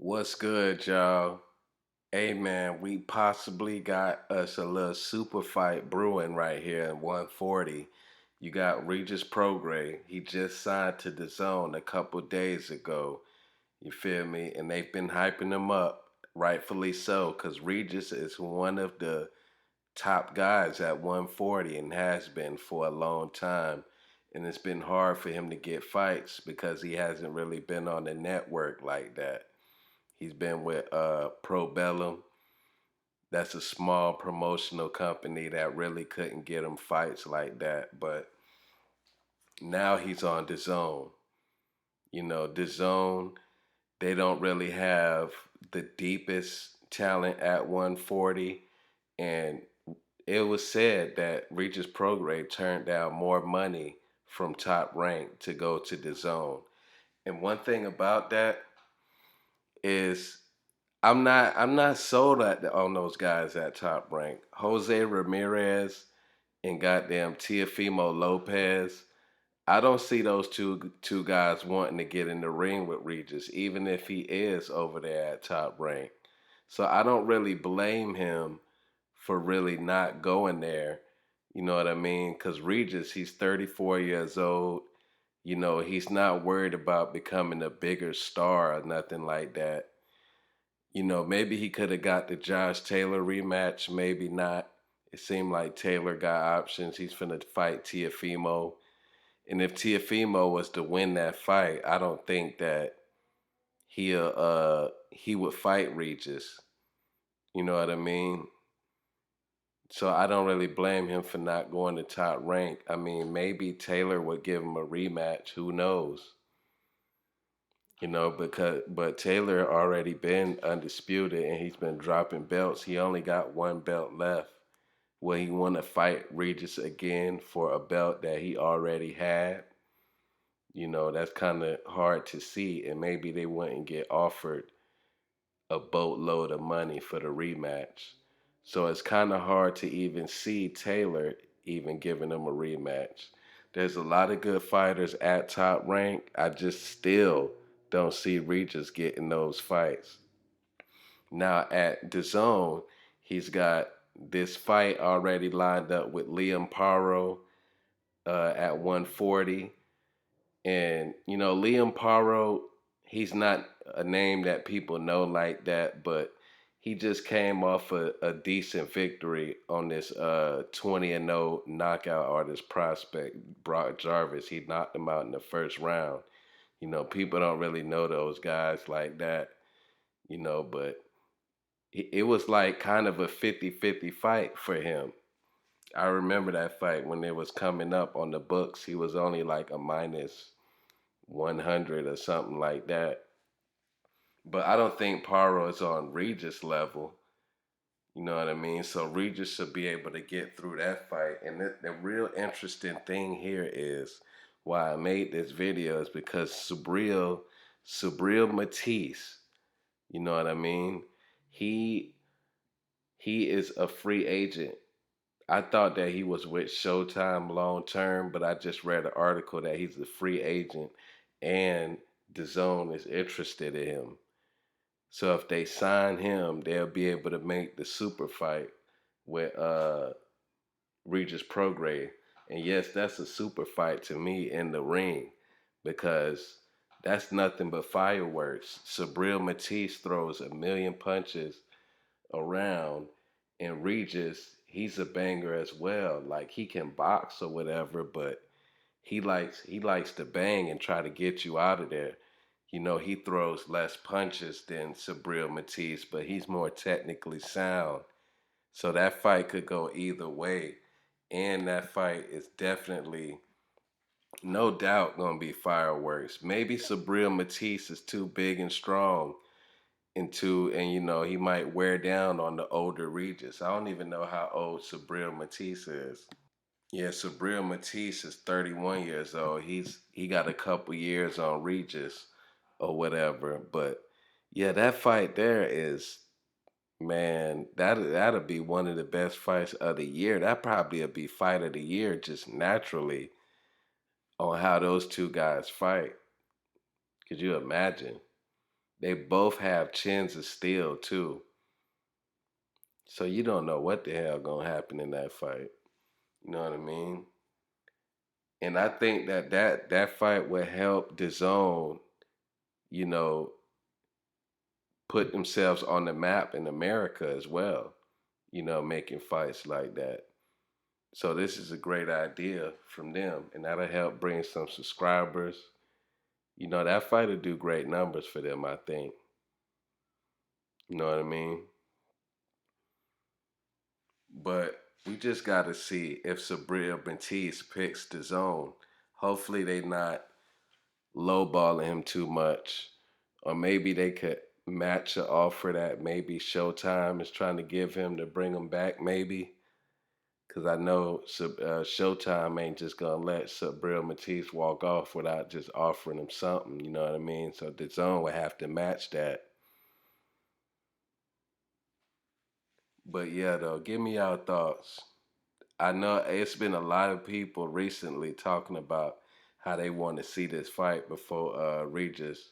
What's good, y'all? Hey man, we possibly got us a little super fight brewing right here at 140. You got Regis Prograis. He just signed to the DAZN a couple days ago. You feel me? And they've been hyping him up, rightfully so, because Regis is one of the top guys at 140 and has been for a long time. And it's been hard for him to get fights because he hasn't really been on the network like that. He's been with Pro Bellum. That's a small promotional company that really couldn't get him fights like that. But now he's on DAZN. DAZN, they don't really have the deepest talent at 140. And it was said that Regis Prograis turned down more money from Top Rank to go to DAZN. And one thing about that is I'm not sold on those guys at Top Rank. Jose Ramirez and goddamn Teofimo Lopez. I don't see those two guys wanting to get in the ring with Regis, even if he is over there at Top Rank. So I don't really blame him for really not going there. You know what I mean? Because Regis, he's 34 years old. He's not worried about becoming a bigger star or nothing like that. Maybe he could have got the Josh Taylor rematch, maybe not. It seemed like Taylor got options. He's finna fight Tiafimo. And if Tiafimo was to win that fight, I don't think that he would fight Regis. You know what I mean? So I don't really blame him for not going to Top Rank. I mean, maybe Taylor would give him a rematch. Who knows? But Taylor already been undisputed and he's been dropping belts. He only got one belt left. Will he want to fight Regis again for a belt that he already had? That's kind of hard to see, and maybe they wouldn't get offered a boatload of money for the rematch. So it's kind of hard to even see Taylor even giving him a rematch. There's a lot of good fighters at Top Rank. I just still don't see Regis getting those fights. Now at DAZN, he's got this fight already lined up with Liam Paro at 140. And, Liam Paro, he's not a name that people know like that, but he just came off a decent victory on this 20-0 knockout artist prospect, Brock Jarvis. He knocked him out in the first round. People don't really know those guys like that, but it was like kind of a 50-50 fight for him. I remember that fight when it was coming up on the books. He was only like a minus 100 or something like that. But I don't think Paro is on Regis level. You know what I mean? So Regis should be able to get through that fight. And the real interesting thing here is why I made this video is because Subriel Matias, you know what I mean? He he is a free agent. I thought that he was with Showtime long term, but I just read an article that he's a free agent and the zone is interested in him. So if they sign him, they'll be able to make the super fight with Regis Prograis. And yes, that's a super fight to me in the ring because that's nothing but fireworks. Subriel Matias throws a million punches around, and Regis, he's a banger as well. Like he can box or whatever, but he likes to bang and try to get you out of there. He throws less punches than Subriel Matias, but he's more technically sound. So that fight could go either way. And that fight is definitely, no doubt, going to be fireworks. Maybe Subriel Matias is too big and strong and he might wear down on the older Regis. I don't even know how old Subriel Matias is. Yeah, Subriel Matias is 31 years old. He got a couple years on Regis or whatever. But yeah, that fight there is, man, that'll be one of the best fights of the year. That probably will be fight of the year just naturally on how those two guys fight. Could you imagine? They both have chins of steel too. So you don't know what the hell gonna happen in that fight. You know what I mean? And I think that fight will help DAZN, you know, put themselves on the map in America as well. You know, making fights like that. So this is a great idea from them, and that'll help bring some subscribers. You know, that fight will do great numbers for them, I think. You know what I mean? But we just got to see if Subriel Matias picks the zone. Hopefully they not lowballing him too much. Or maybe they could match an offer that maybe Showtime is trying to give him to bring him back, maybe. Because I know Showtime ain't just going to let Subriel Matias walk off without just offering him something, you know what I mean? So the zone would have to match that. But yeah, though, give me your thoughts. I know it's been a lot of people recently talking about how they want to see this fight before Regis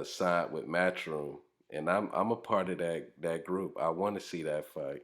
signed with Matchroom, and I'm a part of that group. I want to see that fight.